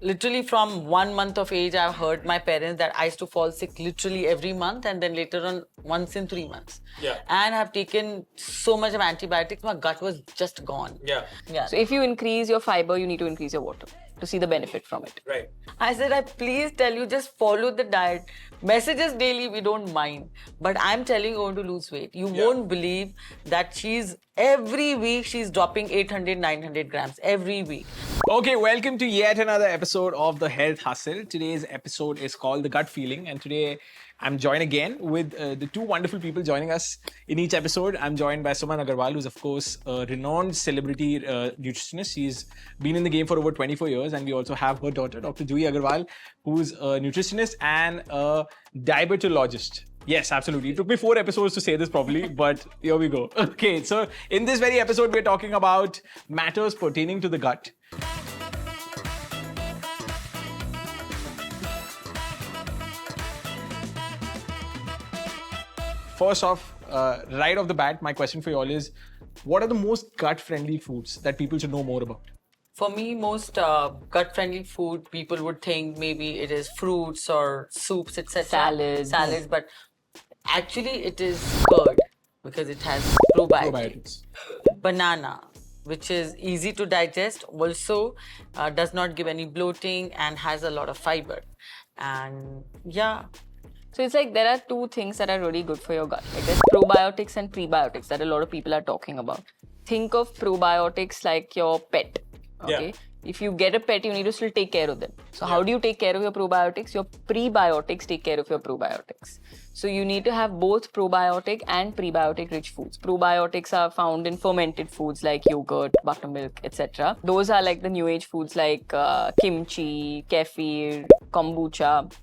literally from 1 month of age, I've heard my parents that I used to fall sick literally every month, and then later on once in 3 months. Yeah. And I've taken so much of antibiotics, my gut was just gone. Yeah. Yeah. So if you increase your fiber, you need to increase your water to see the benefit from it. Right. I said, I please tell you, just follow the diet. Messages daily, we don't mind. But I'm telling you, going to lose weight. You Yeah. won't believe that every week, she's dropping 800, 900 grams every week. Okay, welcome to yet another episode of The Health Hustle. Today's episode is called The Gut Feeling, and today I'm joined again with the two wonderful people joining us in each episode. I'm joined by Suman Agarwal, who's of course a renowned celebrity nutritionist. She's been in the game for over 24 years, and we also have her daughter, Dr. Juhi Agarwal, who's a nutritionist and a diabetologist. Yes, absolutely. It took me 4 episodes to say this properly, but here we go. Okay, so in this very episode, we're talking about matters pertaining to the gut. First off, right off the bat, my question for you all is, what are the most gut-friendly foods that people should know more about? For me, most gut-friendly food, people would think maybe it is fruits or soups, etc. Salads. But actually it is curd because it has probiotics. Banana, which is easy to digest, also does not give any bloating and has a lot of fiber. And yeah. So it's like there are two things that are really good for your gut. Like there's probiotics and prebiotics that a lot of people are talking about. Think of probiotics like your pet. Okay. Yeah. If you get a pet, you need to still take care of them. So how do you take care of your probiotics? Your prebiotics take care of your probiotics. So you need to have both probiotic and prebiotic rich foods. Probiotics are found in fermented foods like yogurt, buttermilk, etc. Those are like the new age foods like kimchi, kefir, kombucha.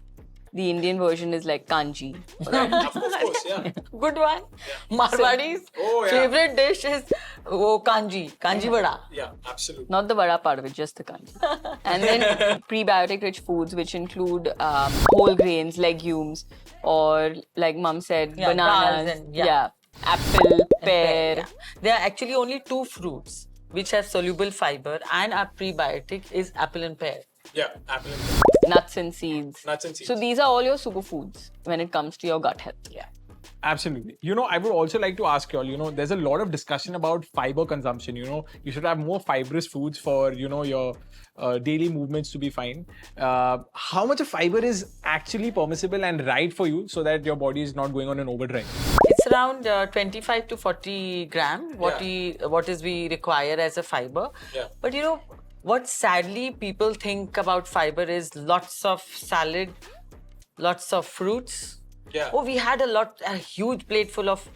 The Indian version is like kanji. Of course, yeah. Good one. Marwadi's favorite dish is kanji vada. Yeah, absolutely. Not the vada part of it, just the kanji. And then prebiotic rich foods, which include whole grains, legumes, or like mom said, bananas, dals and, apple, pear. Yeah. There are actually only 2 fruits which have soluble fiber and are prebiotic is apple and pear. Yeah, apple and Nuts and seeds. Nuts and seeds. So these are all your superfoods when it comes to your gut health. Yeah. Absolutely. I would also like to ask you all, there's a lot of discussion about fiber consumption. You should have more fibrous foods for, your daily movements to be fine. How much of fiber is actually permissible and right for you so that your body is not going on an overdrive? It's around 25 to 40 gram what we require as a fiber. Yeah. But what sadly people think about fiber is lots of salad, lots of fruits. Yeah. Oh, we had a huge plate full of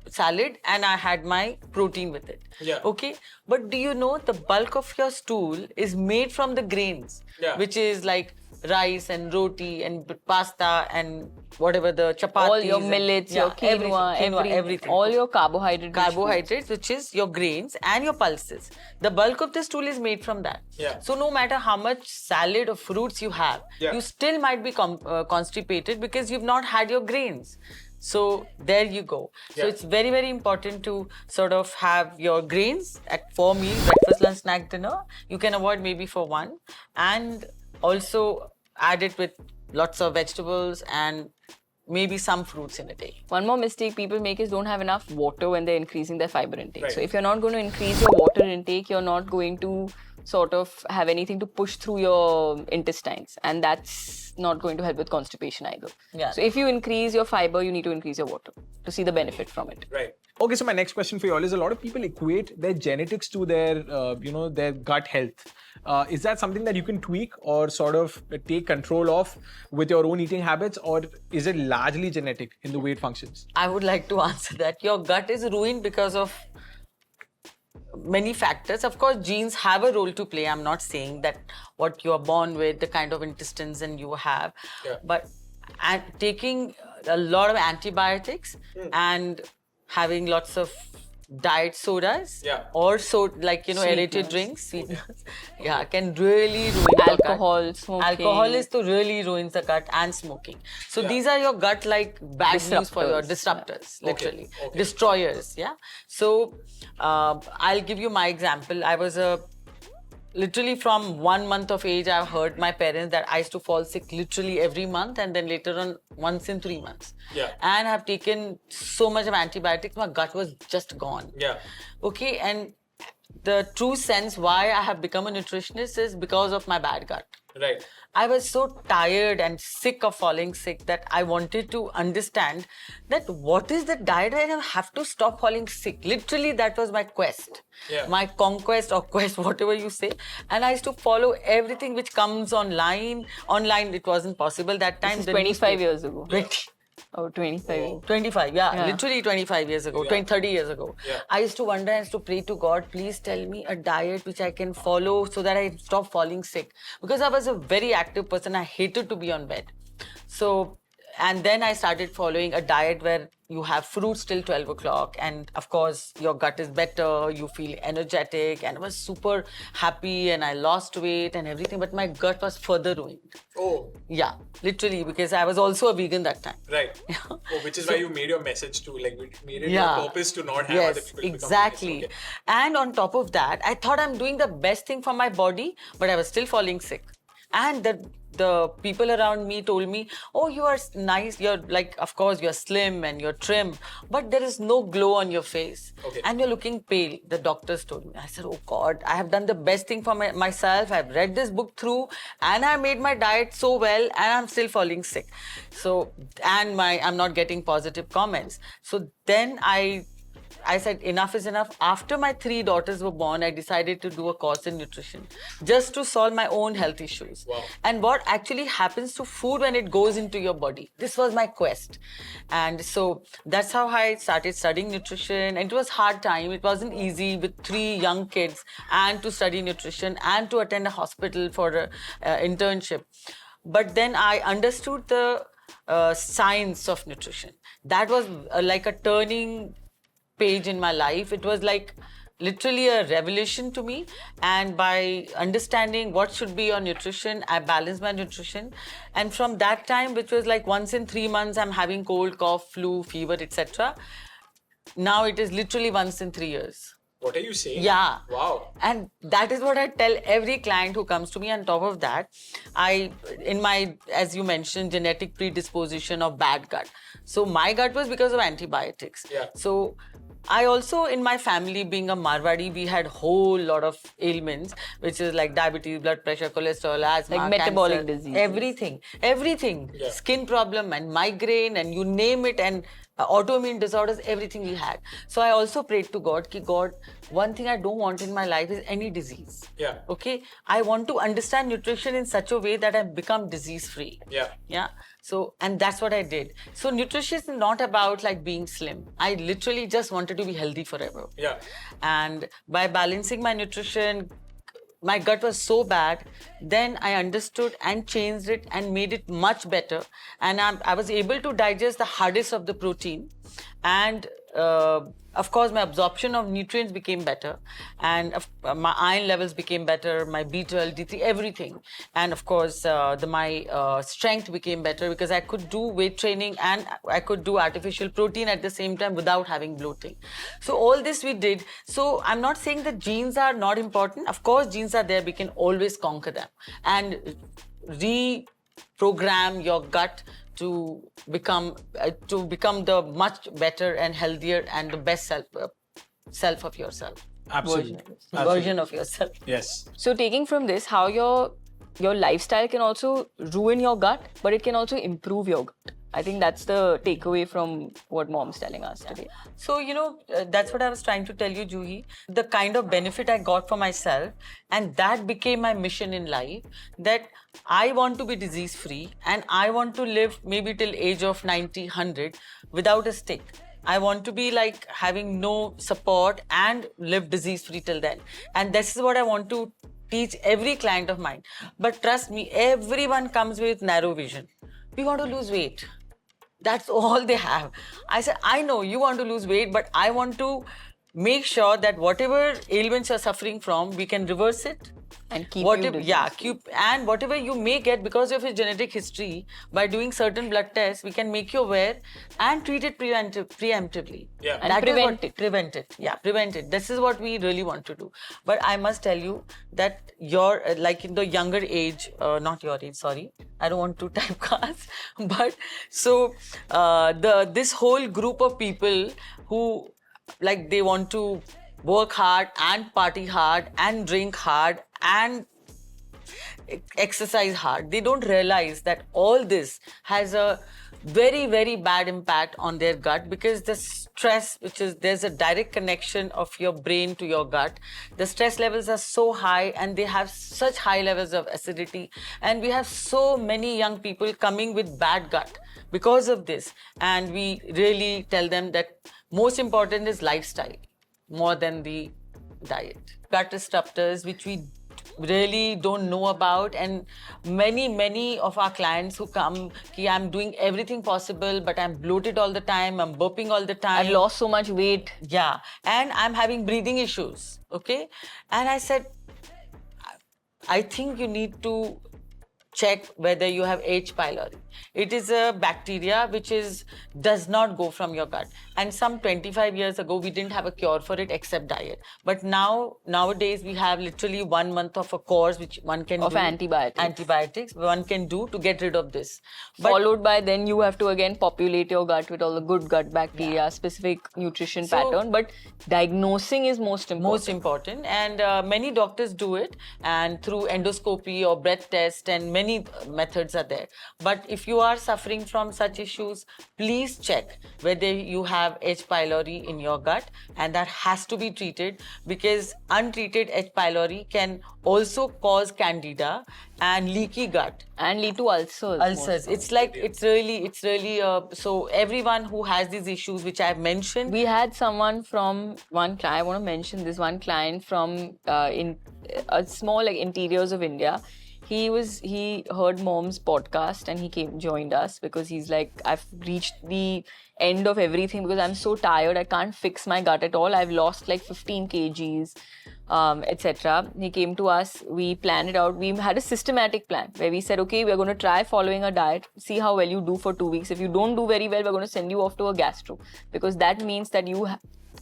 salad and I had my protein with it. Yeah. Okay. But do you know the bulk of your stool is made from the grains, which is like rice and roti and pasta and whatever the chapatis. All your millets, your quinoa, everything. All your Carbohydrates, which is your grains and your pulses. The bulk of the stool is made from that. Yeah. So no matter how much salad or fruits you have, you still might be constipated because you've not had your grains. So there you go. So it's very, very important to sort of have your grains at 4 meals, breakfast, lunch, snack, dinner. You can avoid maybe for 1 and also add it with lots of vegetables and maybe some fruits in a day. One more mistake people make is don't have enough water when they're increasing their fiber intake. Right. So if you're not going to increase your water intake, you're not going to sort of have anything to push through your intestines, and that's not going to help with constipation either. Yeah. So if you increase your fiber, you need to increase your water to see the benefit from it. Right. Okay, so my next question for you all is, a lot of people equate their genetics to their, their gut health. Is that something that you can tweak or sort of take control of with your own eating habits, or is it largely genetic in the way it functions? I would like to answer that. Your gut is ruined because of many factors. Of course, genes have a role to play. I'm not saying that what you are born with, the kind of intestines and you have, but taking a lot of antibiotics and having lots of diet sodas or aerated drinks, sweeteners, can really ruin Alcohol, the gut. smoking. Alcohol is to really ruins the gut, and smoking. So these are your gut like bad news for your disruptors, literally. Destroyers, So I'll give you my example. I was a literally from 1 month of age, I've heard my parents that I used to fall sick literally every month, and then later on once in 3 months. Yeah. And I've taken so much of antibiotics, my gut was just gone. Yeah. Okay, and the true sense why I have become a nutritionist is because of my bad gut. Right. I was so tired and sick of falling sick that I wanted to understand that what is the diet I have to stop falling sick. Literally, that was my quest, Yeah. my conquest or quest, whatever you say. And I used to follow everything which comes online. Online, it wasn't possible that time. This is The 25 newspaper- years ago. 20. Oh, 25 years. 25, yeah, Yeah. literally 25 years ago, 20, 30 years ago. Yeah. I used to wonder, I used to pray to God, please tell me a diet which I can follow so that I stop falling sick. Because I was a very active person, I hated to be on bed. So, and then I started following a diet where you have fruits till 12 o'clock, and of course, your gut is better, you feel energetic, and I was super happy, and I lost weight and everything, but my gut was further ruined. Oh, Yeah, literally, because I was also a vegan that time. right. Oh, which is why you made your message to, like, made it Yeah. your purpose to not have other Yes, people become exactly. vegan. Okay. And on top of that, I thought I'm doing the best thing for my body, but I was still falling sick. And the people around me told me, oh, you are nice, you're like, of course, you're slim and you're trim, but there is no glow on your face. Okay. And you're looking pale, the doctors told me. I said, oh God, I have done the best thing for myself. I've read this book through and I made my diet so well and I'm still falling sick. So, and I'm not getting positive comments. So then I said, enough is enough. After my 3 daughters were born, I decided to do a course in nutrition just to solve my own health issues. Wow. And what actually happens to food when it goes into your body. This was my quest. And so that's how I started studying nutrition. And it was hard time. It wasn't easy with 3 young kids and to study nutrition and to attend a hospital for an internship. But then I understood the science of nutrition. That was like a turning page in my life. It was like literally a revelation to me, and by understanding what should be your nutrition, I balanced my nutrition. And from that time, which was like once in 3 months, I'm having cold, cough, flu, fever, etc. Now it is literally once in 3 years. What are you saying? Yeah. Wow. And that is what I tell every client who comes to me. On top of that, in my, as you mentioned, genetic predisposition of bad gut. So my gut was because of antibiotics. Yeah. So I also, in my family, being a Marwadi, we had whole lot of ailments, which is like diabetes, blood pressure, cholesterol, asthma, Like metabolic cancer, diseases. everything, Yeah. skin problem and migraine and you name it, and autoimmune disorders, everything we had. So I also prayed to God, ki God, one thing I don't want in my life is any disease. Yeah. Okay, I want to understand nutrition in such a way that I become disease free. Yeah. Yeah. So, and that's what I did. So nutrition is not about like being slim. I literally just wanted to be healthy forever. Yeah. And by balancing my nutrition, my gut was so bad, then I understood and changed it and made it much better. And I was able to digest the hardest of the protein. And of course, my absorption of nutrients became better. And my iron levels became better, my B12, D3, everything. And of course, my strength became better because I could do weight training and I could do artificial protein at the same time without having bloating. So all this we did. So I'm not saying that genes are not important. Of course, genes are there. We can always conquer them and reprogram your gut to become the much better and healthier and the best self of yourself. Absolutely. Version of yourself. Yes. So taking from this, how your lifestyle can also ruin your gut, but it can also improve your gut. I think that's the takeaway from what mom's telling us today. So, that's what I was trying to tell you, Juhi. The kind of benefit I got for myself, and that became my mission in life, that I want to be disease-free and I want to live maybe till age of 90, 100 without a stick. I want to be like having no support and live disease-free till then. And this is what I want to teach every client of mine. But trust me, everyone comes with narrow vision. We want to lose weight. That's all they have. I said, I know you want to lose weight, but I want to make sure that whatever ailments you're suffering from, we can reverse it And keep and whatever you may get because of your genetic history, by doing certain blood tests, we can make you aware and treat it preemptively. Yeah. And That is prevent it. Prevent it. Yeah, prevent it. This is what we really want to do. But I must tell you that your like in the younger age, not your age, sorry, I don't want to typecast, but so this whole group of people who like they want to work hard and party hard and drink hard and exercise hard. They don't realize that all this has a very, very bad impact on their gut, because the stress, there's a direct connection of your brain to your gut. The stress levels are so high and they have such high levels of acidity. And we have so many young people coming with bad gut because of this. And we really tell them that most important is lifestyle more than the diet. Gut disruptors, which we really don't know about, and many of our clients who come, I'm doing everything possible, but I'm bloated all the time, I'm burping all the time. I've lost so much weight. Yeah, and I'm having breathing issues, okay? And I said, I think you need to check whether you have H. pylori. It is a bacteria which does not go from your gut. And some 25 years ago, we didn't have a cure for it except diet. But nowadays, we have literally 1 month of a course which one can Of do. antibiotics. One can do to get rid of this. Followed by then you have to again populate your gut with all the good gut bacteria, specific nutrition pattern. But diagnosing is most important. Most important, and many doctors do it, and through endoscopy or breath test, and many methods are there. But if you are suffering from such issues, please check whether you have H. pylori in your gut, and that has to be treated, because untreated H. pylori can also cause candida and leaky gut. And lead to ulcers. It's really so everyone who has these issues which I've mentioned. We had someone from one client, I want to mention this one client from in a small interiors of India. He heard Mom's podcast and he joined us because he's like, I've reached the end of everything because I'm so tired. I can't fix my gut at all. I've lost like 15 kgs, etc. He came to us. We planned it out. We had a systematic plan where we said, okay, we're going to try following a diet, see how well you do for 2 weeks. If you don't do very well, we're going to send you off to a gastro, because that means that you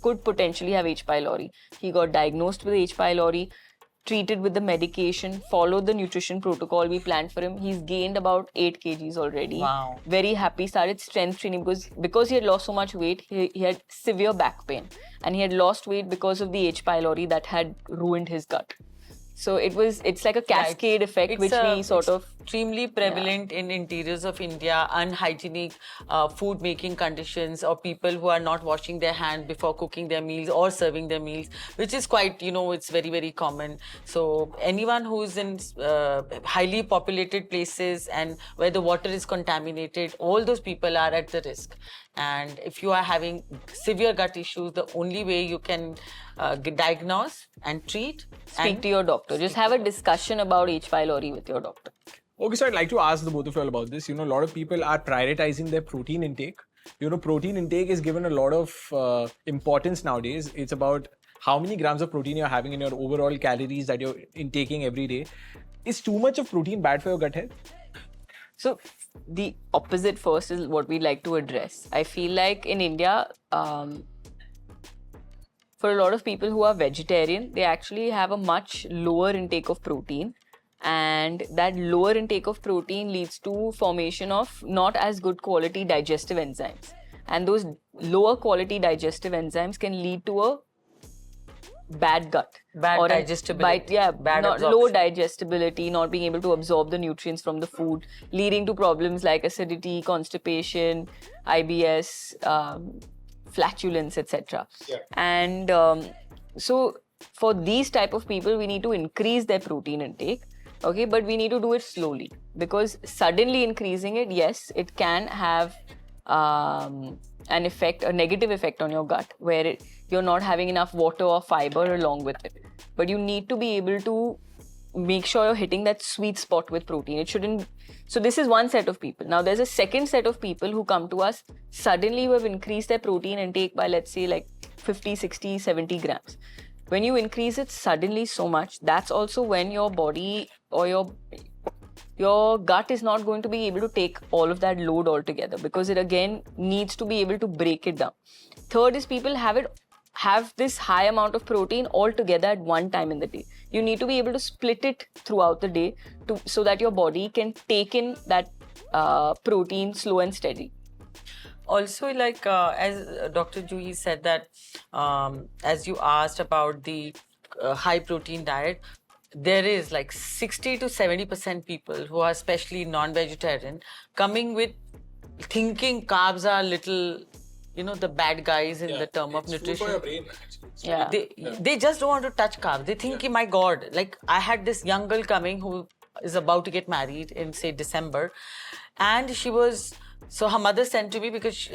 could potentially have H. pylori. He got diagnosed with H. pylori, treated with the medication, followed the nutrition protocol we planned for him. He's gained about 8 kgs already. Wow. Very happy. Started strength training because he had lost so much weight. He had severe back pain, and he had lost weight because of the H. pylori that had ruined his gut. So it's like a cascade effect, which we sort of extremely prevalent in interiors of India, unhygienic food making conditions, or people who are not washing their hands before cooking their meals or serving their meals, which is quite, it's very, very common. So anyone who's in highly populated places and where the water is contaminated, all those people are at the risk. And if you are having severe gut issues, the only way you can diagnose and treat. Speak to your doctor. Just have a discussion about H. pylori with your doctor. Okay, so I'd like to ask the both of you all about this. A lot of people are prioritizing their protein intake. Protein intake is given a lot of importance nowadays. It's about how many grams of protein you're having in your overall calories that you're intaking every day. Is too much of protein bad for your gut health? So the opposite first is what we like to address. I feel like in India, for a lot of people who are vegetarian, they actually have a much lower intake of protein. And that lower intake of protein leads to formation of not as good quality digestive enzymes. And those lower quality digestive enzymes can lead to a bad gut. Bad digestibility. Low digestibility, not being able to absorb the nutrients from the food, leading to problems like acidity, constipation, IBS, flatulence, etc. Yeah. And so for these type of people, we need to increase their protein intake. Okay, but we need to do it slowly, because suddenly increasing it, yes, it can have a negative effect on your gut, where you're not having enough water or fiber along with it. But you need to be able to make sure you're hitting that sweet spot with protein. It shouldn't. So this is one set of people. Now there's a second set of people who come to us suddenly, who have increased their protein intake by, let's say, like 50, 60, 70 grams. when you increase it suddenly so much, that's also when your body or your gut is not going to be able to take all of that load altogether, because it again needs to be able to break it down. Third is people have this high amount of protein all together at one time in the day. You need to be able to split it throughout the day so that your body can take in that protein slow and steady. Also, like as Dr. Juhi said that, as you asked about the high protein diet, there is like 60 to 70% people who are especially non-vegetarian coming with thinking carbs are little, the bad guys in the term of It's nutrition. food for your brain, actually. Yeah. They just don't want to touch carbs. They think, my God, like I had this young girl coming who is about to get married in say December, and so her mother sent to me because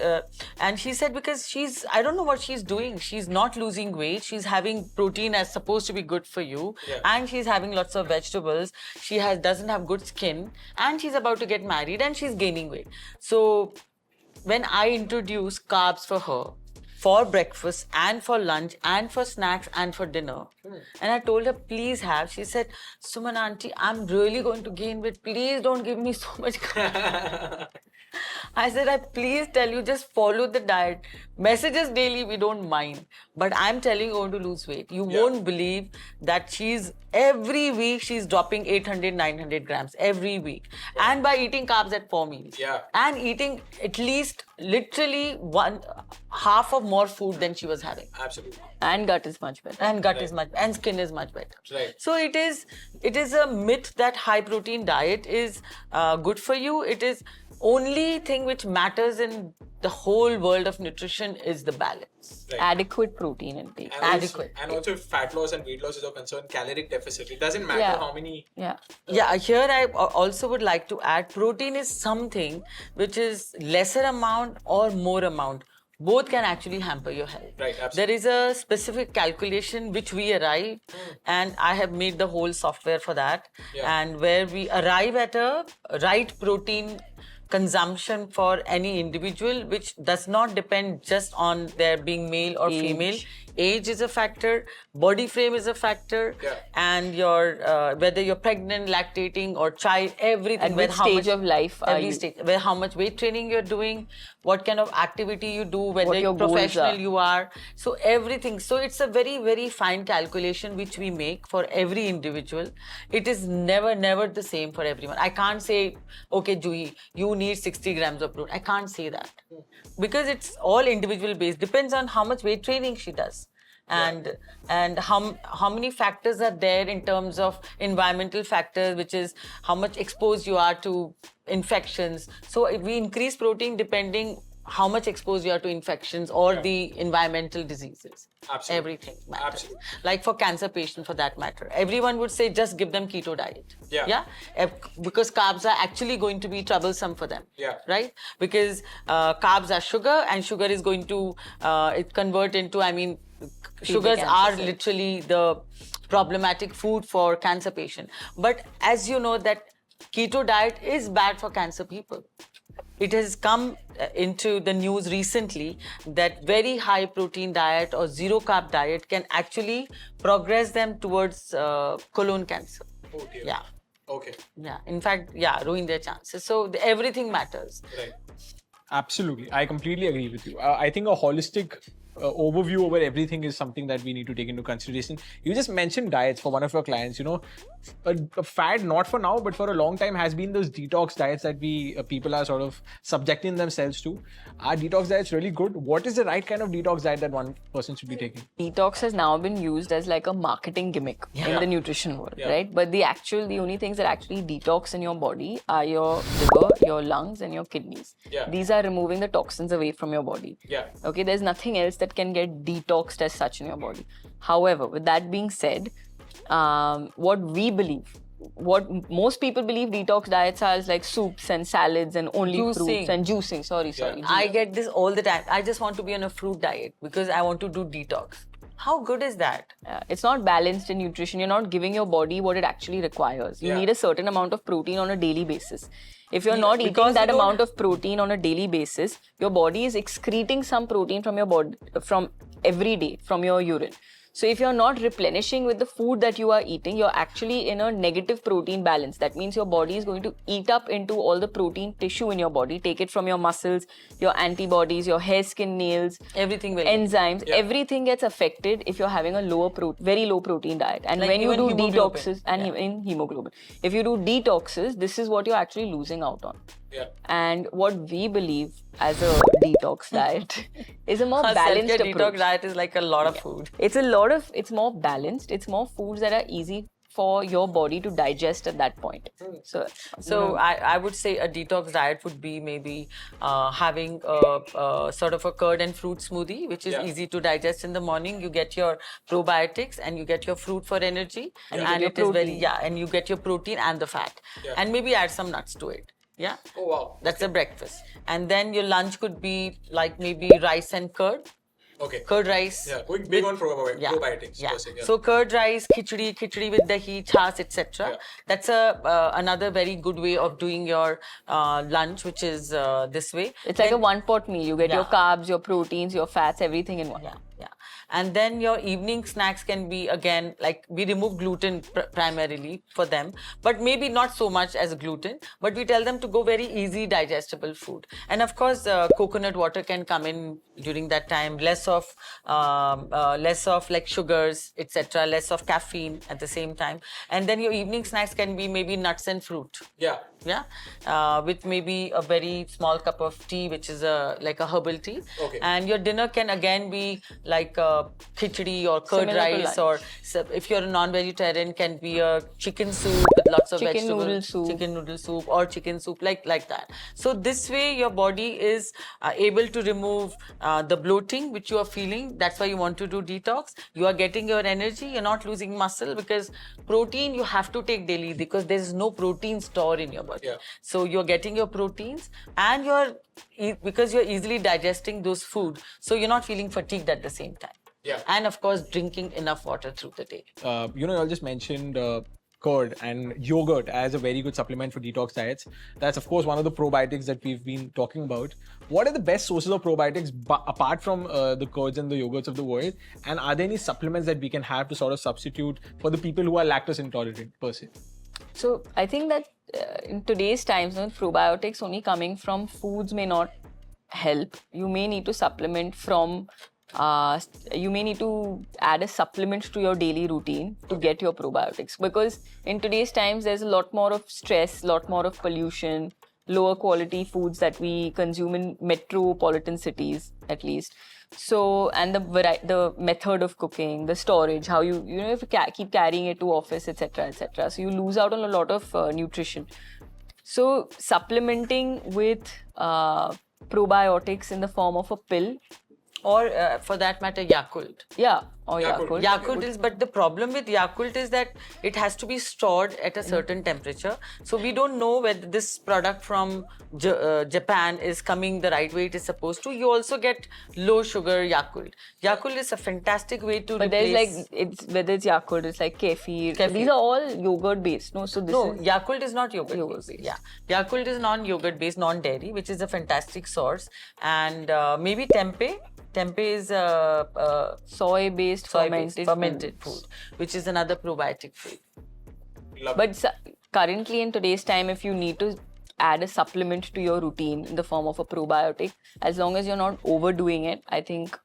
and she said because I don't know what she's doing. She's not losing weight. She's having protein as supposed to be good for you, and she's having lots of vegetables. She doesn't have good skin, and she's about to get married, and she's gaining weight. So when I introduced carbs for her, for breakfast and for lunch and for snacks and for dinner, and I told her, please have, she said, Suman auntie, I'm really going to gain weight. Please don't give me so much carbs. I said, I please tell you, just follow the diet. Messages daily, we don't mind. But I'm telling you, going to lose weight. You won't believe that every week, she's dropping 800, 900 grams every week. And by eating carbs at 4 meals. Yeah. And eating at least literally half of more food than she was having. Absolutely. And gut is much better. And gut is and skin is much better. Right. So it is a myth that high protein diet is good for you. It is only thing which matters in the whole world of nutrition is the balance. Right. Adequate protein intake. Adequate. And also, if fat loss and weight loss is a concern, caloric deficit. It doesn't matter Yeah. how many. Yeah. Yeah, here I also would like to add, protein is something which is lesser amount or more amount. Both can actually hamper your health. Right, absolutely. There is a specific calculation which we arrive, and I have made the whole software for that. Yeah. And where we arrive at a right protein consumption for any individual, which does not depend just on their being male or female. Age is a factor, body frame is a factor, and your whether you're pregnant, lactating, or child, everything. At which stage of life are every you? stage, where how much weight training you're doing, what kind of activity you do, whether What your goals professional are. you are. So everything. So it's a very, very fine calculation which we make for every individual. It is never the same for everyone. I can't say, okay, Juhi, you need 60 grams of protein. I can't say that. Because it's all individual based. Depends on how much weight training she does. And how many factors are there in terms of environmental factors, which is how much exposed you are to infections. So if we increase protein depending how much exposed you are to infections or the environmental diseases. Absolutely. Everything matters. Absolutely. Like for cancer patients, for that matter, everyone would say just give them keto diet. Yeah. Because carbs are actually going to be troublesome for them. Yeah. Right? Because carbs are sugar, and sugar is going to convert into, sugars cancer are cells. literally the problematic food for cancer patient. But as you know that keto diet is bad for cancer people. It has come into the news recently that very high protein diet or zero carb diet can actually progress them towards colon cancer. Oh dear. Yeah. Okay. Yeah. In fact, ruin their chances. So everything matters. Right. Absolutely. I completely agree with you. I think a holistic overview over everything is something that we need to take into consideration. You just mentioned diets for one of your clients. A fad, not for now, but for a long time, has been those detox diets that people are sort of subjecting themselves to. Are detox diets really good? What is the right kind of detox diet that one person should be taking? Detox has now been used as like a marketing gimmick in the nutrition world, right? But the only things that actually detox in your body are your liver, your lungs, and your kidneys. Yeah. These are removing the toxins away from your body. Yeah. Okay, there's nothing else that can get detoxed as such in your body. However, with that being said, what most people believe detox diets are like soups and salads and only Juicing. fruits and juicing. Sorry. I get this all the time. I just want to be on a fruit diet because I want to do detox. How good is that? It's not balanced in nutrition. You're not giving your body what it actually requires. You need a certain amount of protein on a daily basis. If you're not eating because that you don't- amount of protein on a daily basis, your body is excreting some protein from your body from every day from your urine. So if you're not replenishing with the food that you are eating, you're actually in a negative protein balance. That means your body is going to eat up into all the protein tissue in your body, take it from your muscles, your antibodies, your hair, skin, nails, Everything will. enzymes, everything gets affected if you're having a very low protein diet. And Like when you even do hemoglobin. detoxes, and in hemoglobin, if you do detoxes, this is what you're actually losing out on. Yeah. And what we believe as a detox diet is a more A balanced self-care approach. detox diet is like a lot of food. It's more balanced. It's more foods that are easy for your body to digest at that point. So I would say a detox diet would be maybe having a sort of a curd and fruit smoothie, which is easy to digest in the morning. You get your probiotics and you get your fruit for energy, and it is very and you get your protein and the fat, and maybe add some nuts to it. Yeah. Oh wow. That's a breakfast, and then your lunch could be like maybe rice and curd. Okay. Curd rice. Yeah, going big on probiotics. Yeah. per se, So curd rice, khichdi with dahi, chas, etc. Yeah. That's another very good way of doing your lunch, which is this way. It's like a one-pot meal. You get your carbs, your proteins, your fats, everything in one. Yeah. And then your evening snacks can be, again, like we remove gluten primarily for them, but maybe not so much as gluten, but we tell them to go very easy digestible food. And of course, coconut water can come in during that time, less of like sugars, etc., less of caffeine at the same time. And then your evening snacks can be maybe nuts and fruit. With maybe a very small cup of tea, which is like a herbal tea. Okay. And your dinner can again be like khichdi or curd Similar to rice, or lunch. if you're a non-vegetarian, can be a chicken soup with lots of Chicken vegetables, noodle soup. chicken noodle soup or chicken soup, like that. So this way, your body is able to remove the bloating which you are feeling. That's why you want to do detox. You are getting your energy. You're not losing muscle, because protein you have to take daily, because there is no protein store in your body. Yeah. So you're getting your proteins, and because you're easily digesting those food, so you're not feeling fatigued at the same time. Yeah. And of course, drinking enough water through the day. You all just mentioned curd and yogurt as a very good supplement for detox diets. That's of course one of the probiotics that we've been talking about. What are the best sources of probiotics apart from the curds and the yogurts of the world? And are there any supplements that we can have to sort of substitute for the people who are lactose intolerant per se? So I think that in today's times, probiotics only coming from foods may not help. You may need to supplement from you may need to add a supplement to your daily routine to get your probiotics, because in today's times there's a lot more of stress, lot more of pollution, lower quality foods that we consume in metropolitan cities at least. So, and the method of cooking, the storage, how you have to keep carrying it to office, etc., etc. So you lose out on a lot of nutrition. So supplementing with probiotics in the form of a pill, Or for that matter, Yakult. or Yakult. Yakult is, but the problem with Yakult is that it has to be stored at a certain temperature. So we don't know whether this product from Japan is coming the right way it is supposed to. You also get low sugar Yakult. Yakult is a fantastic way to But there's replace. whether it's Yakult, it's like kefir. Kefir. These are all yogurt based. No, so this No, is Yakult is not yogurt Yogurt based. based. Yeah, Yakult is non-yogurt based, non-dairy, which is a fantastic source. And maybe tempeh. Tempeh is soy based fermented food, which is another probiotic food. But currently in today's time, if you need to add a supplement to your routine in the form of a probiotic, as long as you're not overdoing it, I think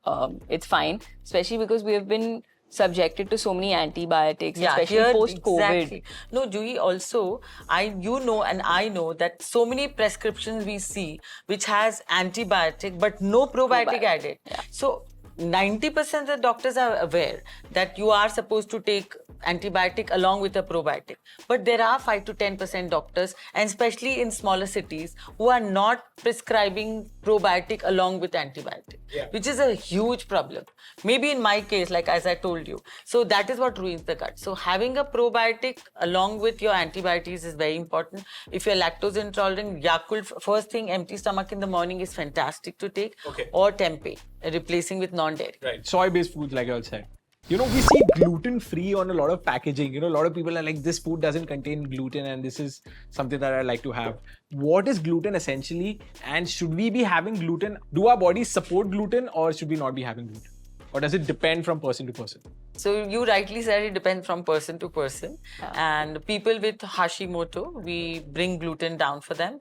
it's fine. Especially because we have been subjected to so many antibiotics, especially post-COVID. Exactly. No, Juhi, also, and I know that so many prescriptions we see which has antibiotic but no probiotic added. Yeah. So 90% of the doctors are aware that you are supposed to take antibiotic along with a probiotic. But there are 5 to 10% doctors, and especially in smaller cities, who are not prescribing probiotic along with antibiotic, which is a huge problem. Maybe in my case, like as I told you. So that is what ruins the gut. So having a probiotic along with your antibiotics is very important. If you're lactose intolerant, Yakult, first thing, empty stomach in the morning is fantastic to take. Okay. Or tempeh, replacing with non-dairy. Right. Soy-based foods, like you all said. We see gluten-free on a lot of packaging. A lot of people are like, this food doesn't contain gluten and this is something that I like to have. What is gluten essentially? And should we be having gluten? Do our bodies support gluten, or should we not be having gluten? or does it depend from person to person? So you rightly said it depends from person to person. And people with Hashimoto, we bring gluten down for them.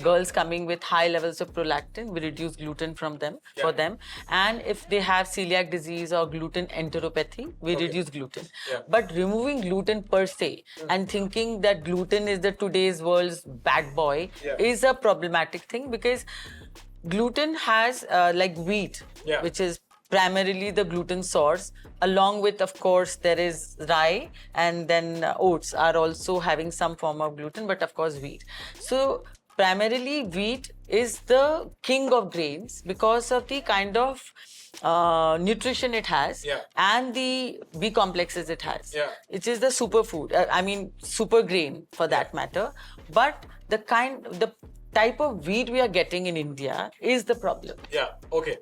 Girls coming with high levels of prolactin, we reduce gluten from them for them. And if they have celiac disease or gluten enteropathy, we reduce gluten. But removing gluten per se and thinking that gluten is the today's world's bad boy is a problematic thing, because gluten has like wheat, which is primarily the gluten source. Along with, of course, there is rye, and then oats are also having some form of gluten, but of course wheat. So primarily wheat is the king of grains because of the kind of nutrition it has and the B complexes it has. It is the superfood, super grain for that matter. But the type of wheat we are getting in India is the problem. Okay.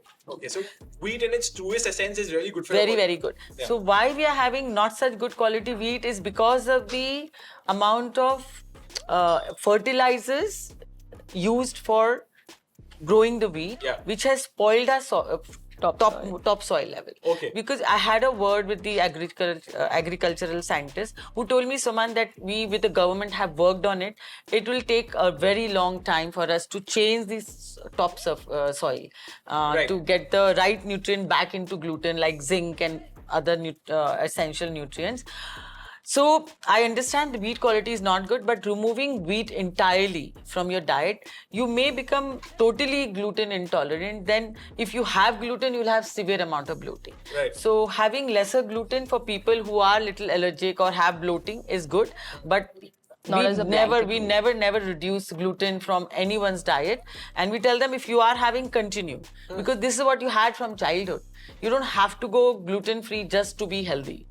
So wheat in its truest essence is really good for very, very good. So why we are having not such good quality wheat is because of the amount of fertilizers used for growing the wheat, which has spoiled our topsoil level. Because I had a word with the agricultural scientist who told me, Suman, that we with the government have worked on it. It will take a very long time for us to change these tops of soil to get the right nutrient back into gluten, like zinc and other essential nutrients. So I understand the wheat quality is not good, but removing wheat entirely from your diet, you may become totally gluten intolerant. Then if you have gluten, you'll have severe amount of bloating. So having lesser gluten for people who are little allergic or have bloating is good, but we never reduce gluten from anyone's diet, and we tell them, if you are having, continue, because this is what you had from childhood. You don't have to go gluten-free just to be healthy.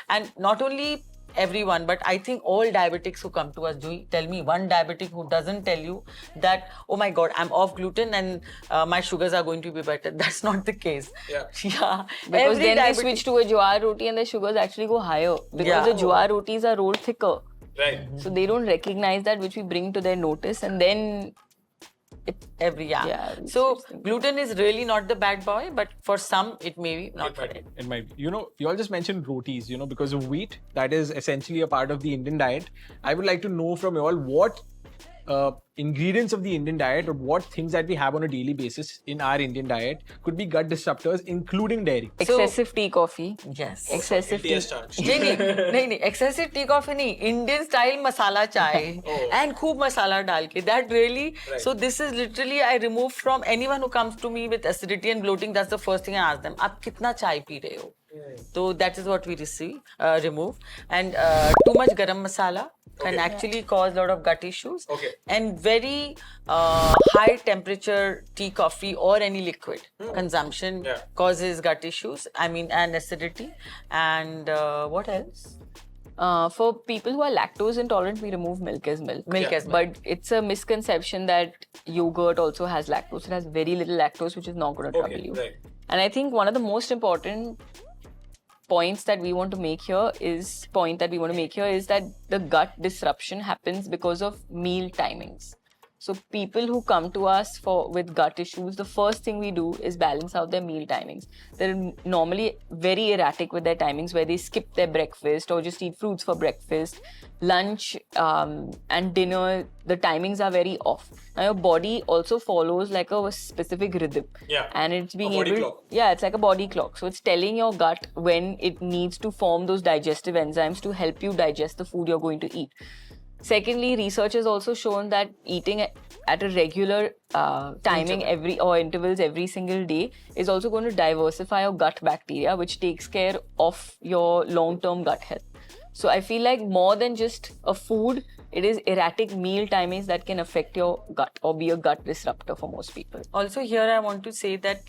And not only everyone, but I think all diabetics who come to us, tell me one diabetic who doesn't tell you that, oh my God, I'm off gluten and my sugars are going to be better. That's not the case. Because then they switch to a jowar roti and the sugars actually go higher, because the jowar rotis are rolled thicker. So they don't recognize that, which we bring to their notice, and then so gluten is really not the bad boy, but for some it may be, not for it. It might be. You all just mentioned rotis, because of wheat, that is essentially a part of the Indian diet. I would like to know from you all what ingredients of the Indian diet, or what things that we have on a daily basis in our Indian diet could be gut disruptors, including dairy. Excessive tea coffee. Yes. Excessive tea. नहीं, excessive tea coffee नहीं, Indian style masala chai and khoob masala dal ke, that really, so this is literally, I remove from anyone who comes to me with acidity and bloating. That's the first thing I ask them, aap kitna chai pee rahe ho? So that is what we remove. And too much garam masala can actually cause a lot of gut issues. And very high temperature tea, coffee or any liquid consumption causes gut issues, and acidity. And what else? For people who are lactose intolerant, we remove milk as milk. But it's a misconception that yogurt also has lactose. It has very little lactose, which is not going to trouble you. And I think one of the most important points that we want to make here is that the gut disruption happens because of meal timings. So people who come to us with gut issues, the first thing we do is balance out their meal timings. They're normally very erratic with their timings, where they skip their breakfast or just eat fruits for breakfast. Lunch and dinner, the timings are very off. Now your body also follows like a specific rhythm. And it's being it's like a body clock. So it's telling your gut when it needs to form those digestive enzymes to help you digest the food you're going to eat. Secondly, research has also shown that eating at a regular timing intervals every single day is also going to diversify your gut bacteria, which takes care of your long-term gut health. So I feel like more than just a food, it is erratic meal timings that can affect your gut or be a gut disruptor for most people. Also here I want to say that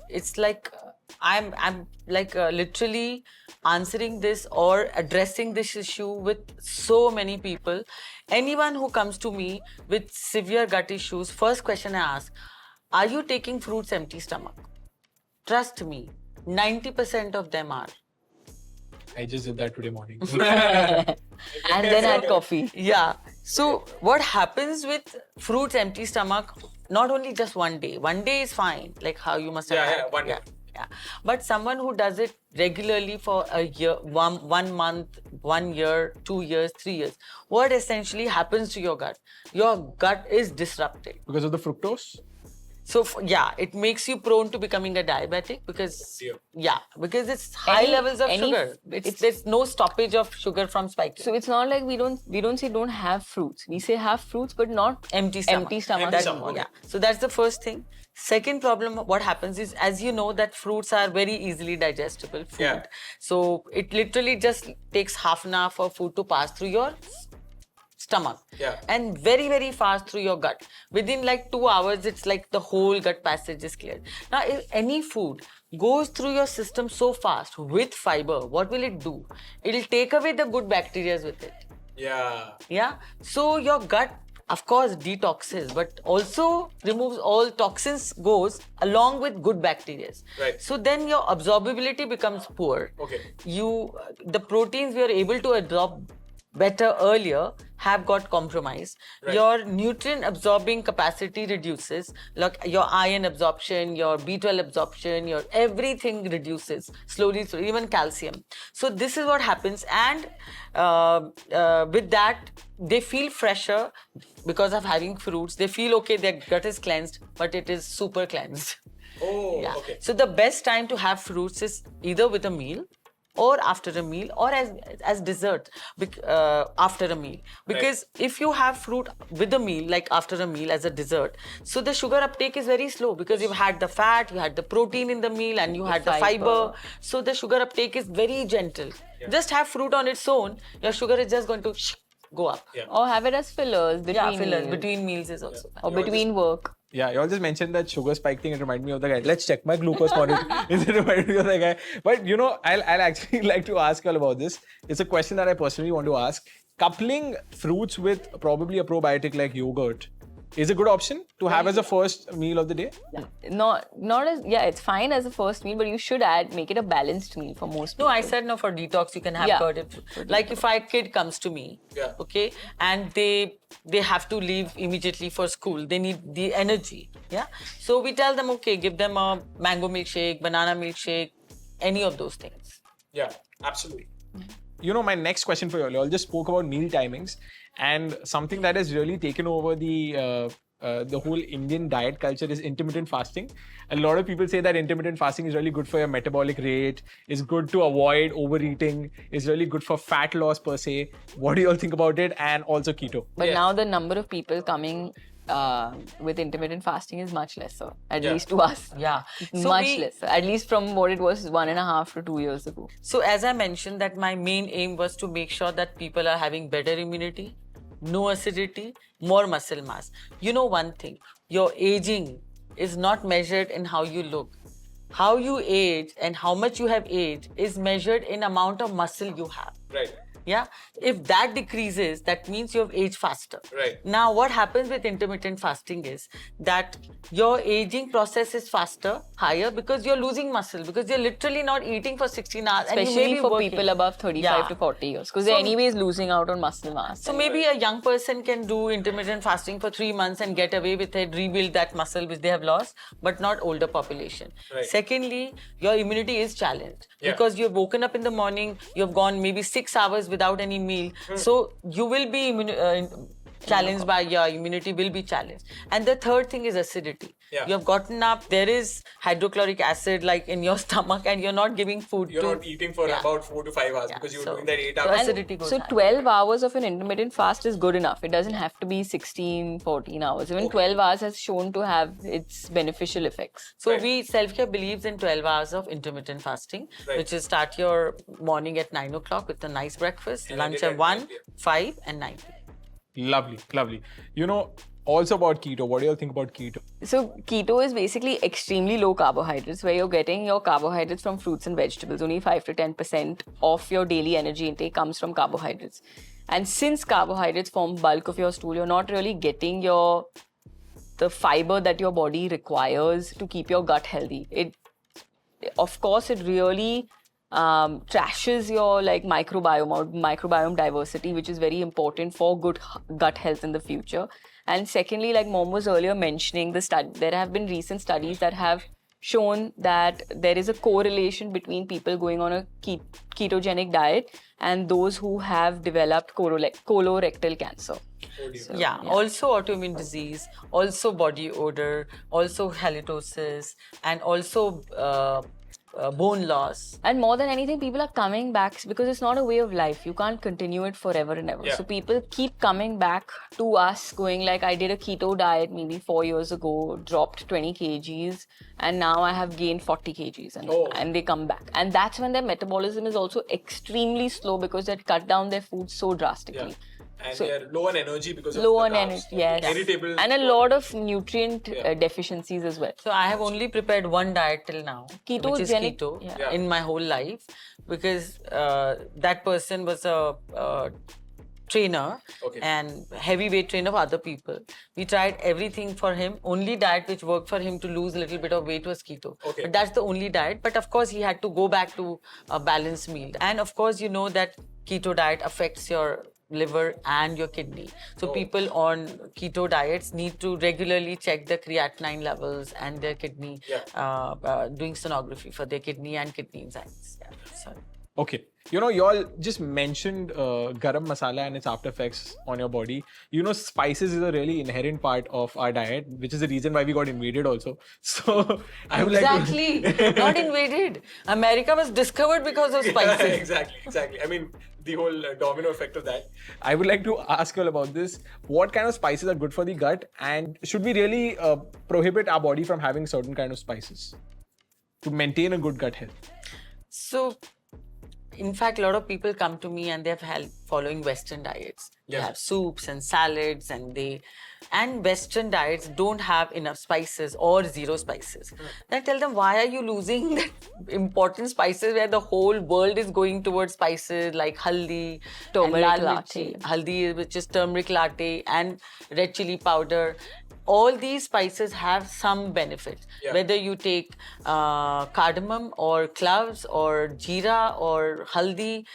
it's like I'm like literally answering this or addressing this issue with so many people. Anyone who comes to me with severe gut issues, first question I ask, are you taking fruits empty stomach? Trust me, 90% of them are. I just did that today morning. And then had coffee. So what happens with fruits empty stomach, not only just one day is fine, like how you must have had. One day. Yeah. But someone who does it regularly for a year, 1 month, 1 year, 2 years, 3 years, what essentially happens to your gut? Your gut is disrupted. Because of the fructose? So yeah, it makes you prone to becoming a diabetic because because it's high Any- levels of any- sugar. There's no stoppage of sugar from spiking. So it's not like we don't say don't have fruits. We say have fruits, but not Empty stomach. Empty stomach. That- stomach, okay. Yeah. So that's the first thing. Second problem, what happens is, as you know, that fruits are very easily digestible food. Yeah. So it literally just takes half an hour for food to pass through your stomach. Yeah. And very, very fast through your gut. Within like 2 hours, it's like the whole gut passage is cleared. Now, if any food goes through your system so fast with fiber, what will it do? It'll take away the good bacteria with it. Yeah. Yeah. So your gut, of course, detoxes, but also removes all toxins, goes along with good bacteria. Right. So then your absorbability becomes poor. Okay. The proteins we are able to absorb better earlier have got compromised. Right. Your nutrient absorbing capacity reduces, like your iron absorption, your B12 absorption, your everything reduces slowly, even calcium. So this is what happens, and with that they feel fresher because of having fruits. They feel okay, their gut is cleansed, but it is super cleansed. Oh, Yeah. okay. So the best time to have fruits is either with a meal, or after a meal, or as dessert after a meal. Because if you have fruit with a meal, like after a meal as a dessert, so the sugar uptake is very slow because you've had the fat, you had the protein in the meal, and you had the fiber. So the sugar uptake is very gentle. Just have fruit on its own, your sugar is just going to go up. Or have it as fillers between Yeah, fillers meals. between meals is also fine. Or between work. Yeah, you all just mentioned that sugar spike thing. It reminded me of the guy. Let's check my glucose monitor. It reminded me of the guy. But you know, I'll actually like to ask you all about this. It's a question that I personally want to ask. Coupling fruits with probably a probiotic like yogurt is a good option to have as a first meal of the day. Not as it's fine as a first meal, but you should make it a balanced meal for most people. No, I said no, for detox you can have Yeah. curd. Like if a kid comes to me, okay, and they have to leave immediately for school, they need the energy, yeah. So we tell them, okay, give them a mango milkshake, banana milkshake, any of those things. Yeah, absolutely. You know, my next question for you all just spoke about meal timings, and something that has really taken over the whole Indian diet culture is intermittent fasting. A lot of people say that intermittent fasting is really good for your metabolic rate, is good to avoid overeating, is really good for fat loss per se. What do you all think about it? And also keto. But now the number of people coming with intermittent fasting is much lesser, at least to us. Yeah. Much lesser, at least from what it was 1.5 to 2 years ago. So as I mentioned, that my main aim was to make sure that people are having better immunity, no acidity, more muscle mass. You know one thing, your aging is not measured in how you look. How you age and how much you have aged is measured in amount of muscle you have. Right. Yeah. If that decreases, that means you have aged faster. Right. Now, what happens with intermittent fasting is that your aging process is faster, higher, because you're losing muscle, because you're literally not eating for 16 hours. and you may Especially be for working. people above 35 Yeah. to 40 years, because So- they're anyways losing out on muscle mass. So maybe a young person can do intermittent fasting for 3 months and get away with it, rebuild that muscle which they have lost, but not older population. Right. Secondly, your immunity is challenged Yeah. because you've woken up in the morning, you've gone maybe 6 hours without any meal. So you will be challenged by your immunity will be challenged. And the third thing is acidity. Yeah. You have gotten up, there is hydrochloric acid like in your stomach, and you're not giving food You're to not eating for Yeah. about 4 to 5 hours Yeah, because you're so- doing that 8 so hours. acidity goes So high. 12 hours of an intermittent fast is good enough. It doesn't have to be 16, 14 hours. Even 12 hours has shown to have its beneficial effects. So Right. we Self-Care believes in 12 hours of intermittent fasting, Right. which is start your morning at 9 o'clock with a nice breakfast, And lunch end it at at 1, 9 p.m. 5 and 9 p.m. Lovely, lovely. You know, also about keto, what do you all think about keto? So keto is basically extremely low carbohydrates, where you're getting your carbohydrates from fruits and vegetables. Only 5 to 10% of your daily energy intake comes from carbohydrates. And since carbohydrates form bulk of your stool, you're not really getting the fiber that your body requires to keep your gut healthy. Of course, it really trashes your microbiome or microbiome diversity, which is very important for good gut health in the future. And secondly, like Mom was earlier mentioning, there have been recent studies that have shown that there is a correlation between people going on a ketogenic diet and those who have developed colorectal cancer. Yeah, also autoimmune disease, also body odor, also halitosis, and also bone loss. And more than anything, people are coming back because it's not a way of life. You can't continue it forever and ever. Yeah. So people keep coming back to us going like, I did a keto diet maybe 4 years ago, dropped 20 kgs, and now I have gained 40 kgs. And they come back. And that's when their metabolism is also extremely slow because they cut down their food so drastically. And So- they're low on energy because Low of on the carbs. energy, yes. Irritable. And a lot of nutrient deficiencies as well. So I have only prepared one diet till now, which is Ketogenic, keto, yeah. in my whole life, because that person was a trainer Okay. and heavyweight trainer of other people. We tried everything for him. Only diet which worked for him to lose a little bit of weight was keto. Okay. But that's the only diet. But of course, he had to go back to a balanced meal. And of course, you know that keto diet affects your liver and your kidney. So people on keto diets need to regularly check the creatinine levels and their kidney, doing sonography for their kidney and kidney enzymes. Yeah. So. Okay. You know, y'all just mentioned garam masala and its after effects on your body. You know, spices is a really inherent part of our diet, which is the reason why we got invaded also. So I would like to... Exactly. Not invaded. America was discovered because of spices. Exactly. I mean, the whole domino effect of that. I would like to ask you all about this. What kind of spices are good for the gut, and should we really prohibit our body from having certain kind of spices to maintain a good gut health? So, in fact, a lot of people come to me and they have help following Western diets. They Yeah. have soups and salads, and Western diets don't have enough spices or zero spices. Then I tell them, why are you losing that important spices where the whole world is going towards spices like haldi, Turmeric and lal latte. mirchi, haldi, which is turmeric latte, and red chili powder. All these spices have some benefits. Yeah. Whether you take cardamom or cloves or jeera or haldi,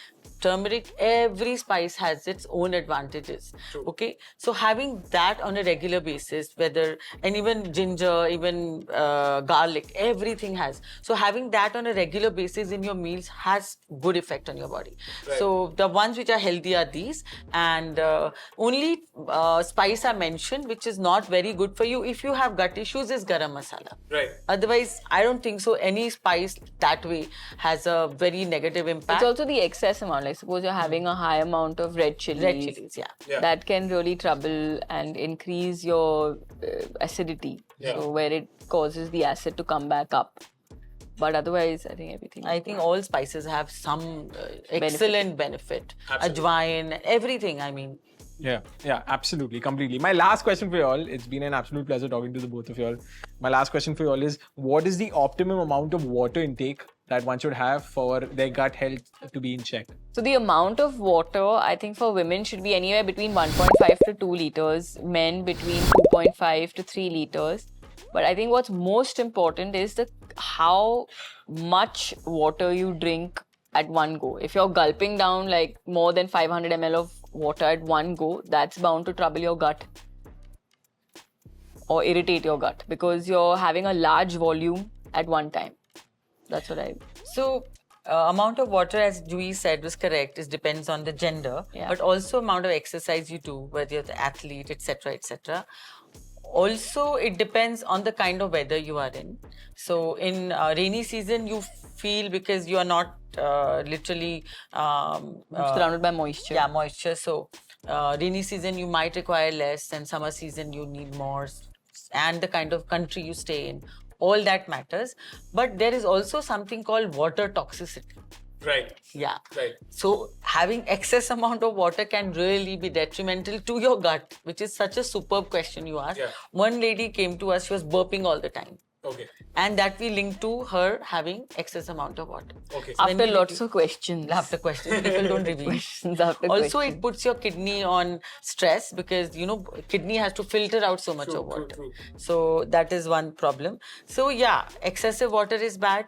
turmeric, every spice has its own advantages. Okay, so having that on a regular basis, and even ginger, even garlic, everything has. So having that on a regular basis in your meals has good effect on your body. So the ones which are healthy are these, and only spice I mentioned which is not very good for you if you have gut issues is garam masala. Right. Otherwise, I don't think so. Any spice that way has a very negative impact. It's also the excess amount. Like suppose you're having a high amount of red chilies. Red chilies, yeah. That can really trouble and increase your acidity. Yeah. So where it causes the acid to come back up. But otherwise, I think everything. I think all spices have some excellent benefit. Ajwain, everything, I mean. Yeah, absolutely, completely. My last question for you all, it's been an absolute pleasure talking to the both of you all. My last question for you all is, what is the optimum amount of water intake that one should have for their gut health to be in check? So the amount of water, I think for women should be anywhere between 1.5 to 2 liters, men between 2.5 to 3 liters. But I think what's most important is how much water you drink at one go. If you're gulping down like more than 500 ml of water at one go, that's bound to trouble your gut or irritate your gut because you're having a large volume at one time. That's what I... So, amount of water, as Jui said, was correct. It depends on the gender, Yeah. but also amount of exercise you do, whether you're the athlete, etc., etc. Also, it depends on the kind of weather you are in. So, in rainy season, you feel because you are not literally surrounded by moisture. Yeah, moisture. So, rainy season you might require less, and summer season you need more, and the kind of country you stay in. All that matters. But there is also something called water toxicity. Right. Yeah. Right. So having excess amount of water can really be detrimental to your gut, which is such a superb question you asked. Yeah. One lady came to us, she was burping all the time. Okay. And that we linked to her having excess amount of water. Okay. So when After we lots of questions. after questions, people don't reveal. Questions after Also, questions. it puts your kidney on stress because, you know, kidney has to filter out so much of water. True. So that is one problem. So yeah, excessive water is bad.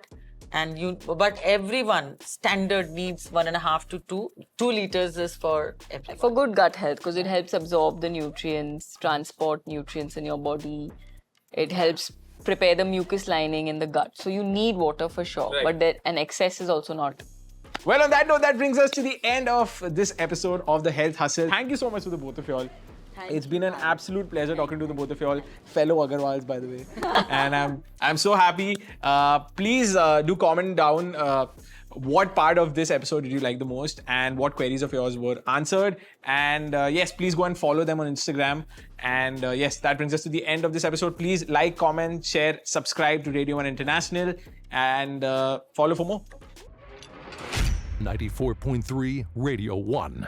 But everyone standard needs 1.5 to 2 liters is for everyone. For good gut health, because it helps absorb the nutrients, transport nutrients in your body. It helps prepare the mucus lining in the gut. So you need water for sure, Right. but an excess is also not. Well, on that note, that brings us to the end of this episode of the Health Hustle. Thank you so much to the both of y'all. It's been an absolute pleasure talking to the both of y'all, fellow Agarwals, by the way. And I'm so happy. Please do comment down what part of this episode did you like the most and what queries of yours were answered. And yes, please go and follow them on Instagram. And yes, that brings us to the end of this episode. Please like, comment, share, subscribe to Radio 1 International, and follow for more. 94.3 Radio 1.